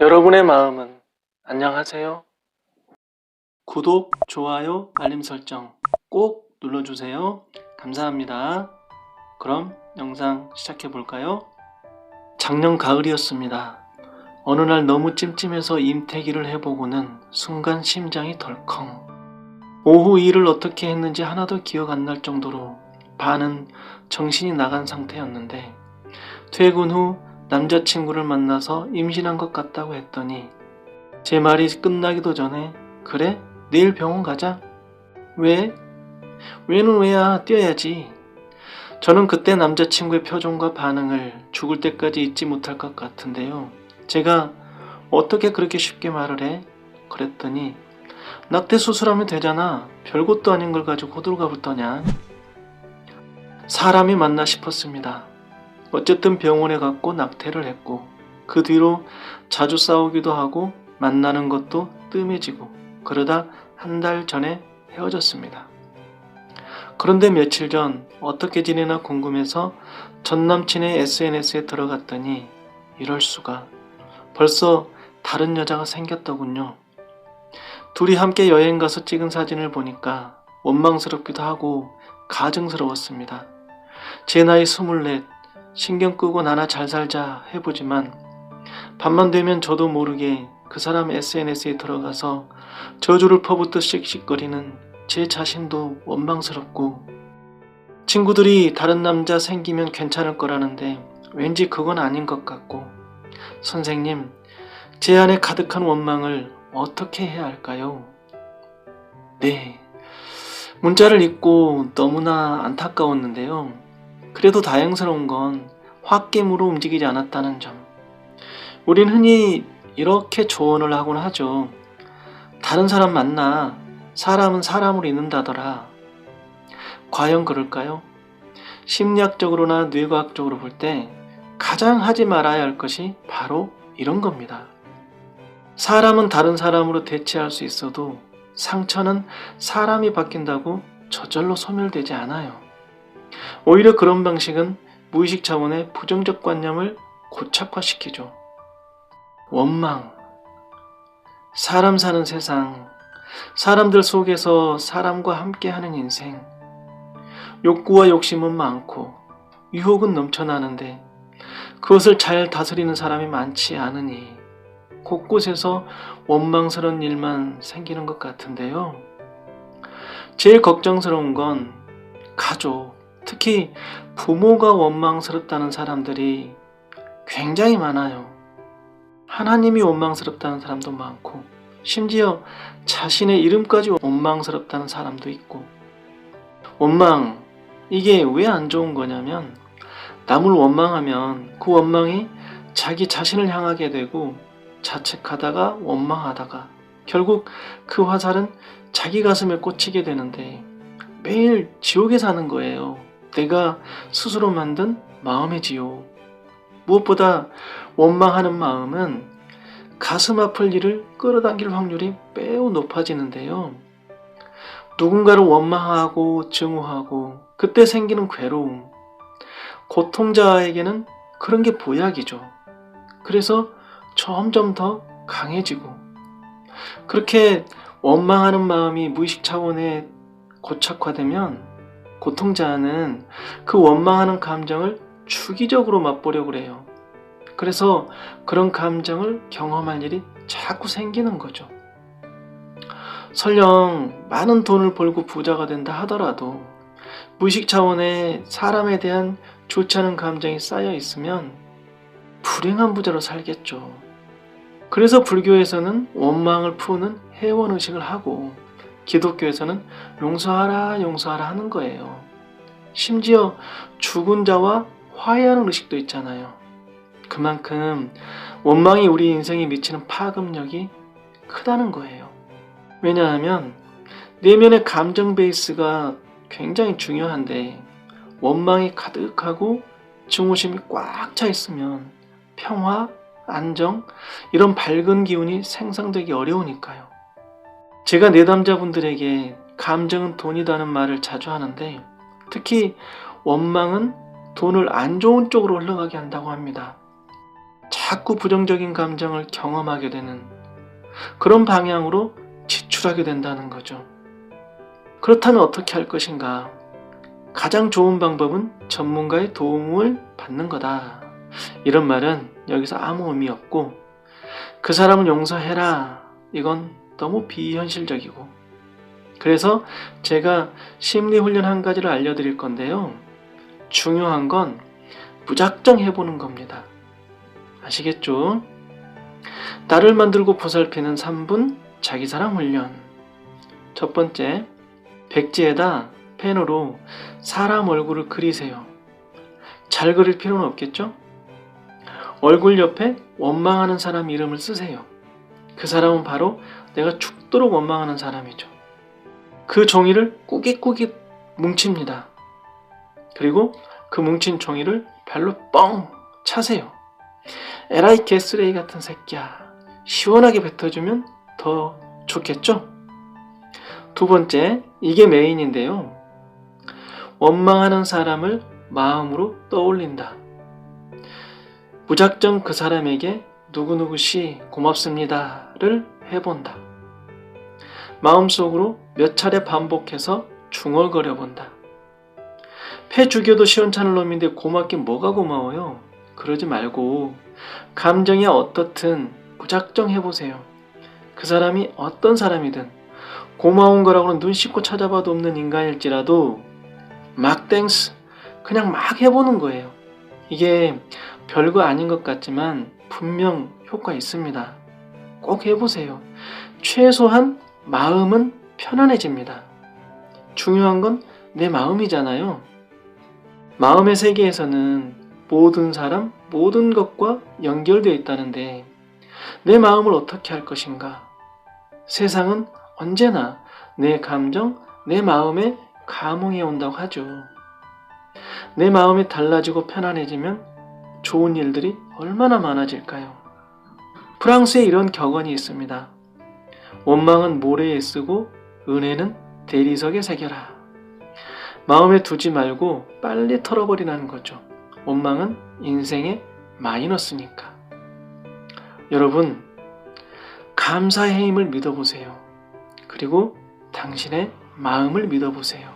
여러분의 마음은 안녕하세요? 구독, 좋아요, 알림 설정 꼭 눌러주세요. 감사합니다. 그럼 영상 시작해 볼까요? 작년 가을이었습니다. 어느 날 너무 찜찜해서 임태기를 해보고는 순간 심장이 덜컹. 오후 일을 어떻게 했는지 하나도 기억 안 날 정도로 반은 정신이 나간 상태였는데 퇴근 후 남자친구를 만나서 임신한 것 같다고 했더니 제 말이 끝나기도 전에 그래? 내일 병원 가자. 왜? 왜는 왜야? 뛰어야지. 저는 그때 남자친구의 표정과 반응을 죽을 때까지 잊지 못할 것 같은데요. 제가 어떻게 그렇게 쉽게 말을 해? 그랬더니 낙태 수술하면 되잖아. 별것도 아닌 걸 가지고 호들갑을 떠냐. 사람이 맞나 싶었습니다. 어쨌든 병원에 갔고 낙태를 했고 그 뒤로 자주 싸우기도 하고 만나는 것도 뜸해지고 그러다 한 달 전에 헤어졌습니다. 그런데 며칠 전 어떻게 지내나 궁금해서 전 남친의 SNS에 들어갔더니 이럴 수가 벌써 다른 여자가 생겼더군요. 둘이 함께 여행 가서 찍은 사진을 보니까 원망스럽기도 하고 가증스러웠습니다. 제 나이 24, 신경 끄고 나나 잘 살자 해보지만 밤만 되면 저도 모르게 그 사람 SNS에 들어가서 저주를 퍼붓듯 씩씩거리는 제 자신도 원망스럽고 친구들이 다른 남자 생기면 괜찮을 거라는데 왠지 그건 아닌 것 같고 선생님, 제 안에 가득한 원망을 어떻게 해야 할까요? 네, 문자를 읽고 너무나 안타까웠는데요. 그래도 다행스러운 건 홧김으로 움직이지 않았다는 점. 우린 흔히 이렇게 조언을 하곤 하죠. 다른 사람 만나. 사람은 사람으로 있는다더라. 과연 그럴까요? 심리학적으로나 뇌과학적으로 볼 때 가장 하지 말아야 할 것이 바로 이런 겁니다. 사람은 다른 사람으로 대체할 수 있어도 상처는 사람이 바뀐다고 저절로 소멸되지 않아요. 오히려 그런 방식은 무의식 차원의 부정적 관념을 고착화시키죠. 원망. 사람 사는 세상. 사람들 속에서 사람과 함께하는 인생. 욕구와 욕심은 많고 유혹은 넘쳐나는데 그것을 잘 다스리는 사람이 많지 않으니 곳곳에서 원망스러운 일만 생기는 것 같은데요. 제일 걱정스러운 건 가족, 특히 부모가 원망스럽다는 사람들이 굉장히 많아요. 하나님이 원망스럽다는 사람도 많고 심지어 자신의 이름까지 원망스럽다는 사람도 있고 원망, 이게 왜 안 좋은 거냐면 남을 원망하면 그 원망이 자기 자신을 향하게 되고 자책하다가 원망하다가 결국 그 화살은 자기 가슴에 꽂히게 되는데 매일 지옥에 사는 거예요. 내가 스스로 만든 마음의 지옥. 무엇보다 원망하는 마음은 가슴 아플 일을 끌어당길 확률이 매우 높아지는데요. 누군가를 원망하고 증오하고 그때 생기는 괴로움, 고통자에게는 그런 게 보약이죠. 그래서 점점 더 강해지고 그렇게 원망하는 마음이 무의식 차원에 고착화되면 고통자는 그 원망하는 감정을 주기적으로 맛보려고 해요. 그래서 그런 감정을 경험할 일이 자꾸 생기는 거죠. 설령 많은 돈을 벌고 부자가 된다 하더라도 무의식 차원에 사람에 대한 좋지 않은 감정이 쌓여 있으면 불행한 부자로 살겠죠. 그래서 불교에서는 원망을 푸는 해원의식을 하고 기독교에서는 용서하라 용서하라 하는 거예요. 심지어 죽은 자와 화해하는 의식도 있잖아요. 그만큼 원망이 우리 인생에 미치는 파급력이 크다는 거예요. 왜냐하면 내면의 감정 베이스가 굉장히 중요한데 원망이 가득하고 증오심이 꽉 차 있으면 평화, 안정, 이런 밝은 기운이 생성되기 어려우니까요. 제가 내담자분들에게 감정은 돈이다는 말을 자주 하는데 특히 원망은 돈을 안 좋은 쪽으로 흘러가게 한다고 합니다. 자꾸 부정적인 감정을 경험하게 되는 그런 방향으로 지출하게 된다는 거죠. 그렇다면 어떻게 할 것인가? 가장 좋은 방법은 전문가의 도움을 받는 거다. 이런 말은 여기서 아무 의미 없고, 그 사람을 용서해라, 이건 너무 비현실적이고, 그래서 제가 심리훈련 한 가지를 알려드릴 건데요. 중요한 건 무작정 해보는 겁니다. 아시겠죠? 나를 만들고 보살피는 3분 자기사랑 훈련. 첫 번째, 백지에다 펜으로 사람 얼굴을 그리세요. 잘 그릴 필요는 없겠죠? 얼굴 옆에 원망하는 사람 이름을 쓰세요. 그 사람은 바로 내가 죽도록 원망하는 사람이죠. 그 종이를 꾸깃꾸깃 뭉칩니다. 그리고 그 뭉친 종이를 발로 뻥 차세요. 에라이 개쓰레기 같은 새끼야. 시원하게 뱉어주면 더 좋겠죠? 두 번째, 이게 메인인데요. 원망하는 사람을 마음으로 떠올린다. 무작정 그 사람에게 누구누구씨 고맙습니다를 해본다. 마음속으로 몇 차례 반복해서 중얼거려 본다. 패 죽여도 시원찮을 놈인데 고맙긴 뭐가 고마워요. 그러지 말고 감정이 어떻든 무작정 해보세요. 그 사람이 어떤 사람이든 고마운 거라고는 눈 씻고 찾아봐도 없는 인간일지라도 막 땡스 그냥 막 해보는 거예요. 이게 별거 아닌 것 같지만 분명 효과 있습니다. 꼭 해보세요. 최소한 마음은 편안해집니다. 중요한 건 내 마음이잖아요. 마음의 세계에서는 모든 사람, 모든 것과 연결되어 있다는데 내 마음을 어떻게 할 것인가? 세상은 언제나 내 감정, 내 마음에 감흥해 온다고 하죠. 내 마음이 달라지고 편안해지면 좋은 일들이 얼마나 많아질까요? 프랑스에 이런 격언이 있습니다. 원망은 모래에 쓰고 은혜는 대리석에 새겨라. 마음에 두지 말고 빨리 털어버리라는 거죠. 원망은 인생의 마이너스니까. 여러분, 감사의 힘을 믿어보세요. 그리고 당신의 마음을 믿어보세요.